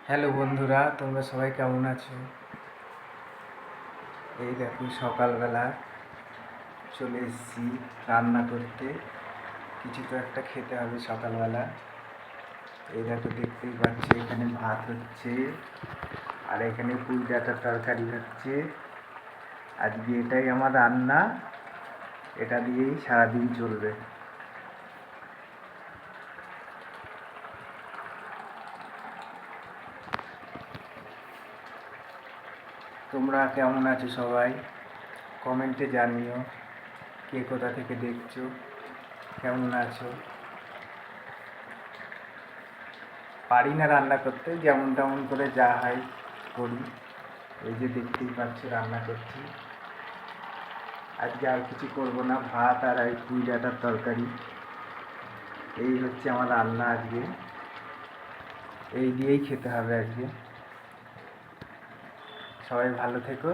Hello বন্ধুরা, তোমরা সবাই কেমন আছো? এই দেখো সকালবেলা চলে এসেছি রান্না করতে। কিছু তো একটা খেতে হবে সকালবেলা। এই দেখো দেখতেই পাচ্ছি এখানে ভাত হচ্ছে আর এখানে পুঁই ডাঁটার তরকারি হচ্ছে। আজকে এটাই আমার রান্না, এটা দিয়েই সারাদিন চলবে। তোমরা কেমন আছো সবাই? কমেন্টে জানিও কে কোথা থেকে দেখছো, কেমন আছো। পারি না রান্না করতে, যেমন তেমন করে যা হয় করি। এই যে দেখতেই পাচ্ছ রান্না করছি। আজকে আর কিছু করব না, ভাত আর এই পুঁই ডাঁটার তরকারি, এই হচ্ছে আমার রান্না আজকে। এই দিয়েই খেতে হবে আজকে। সবাই ভালো থেকো।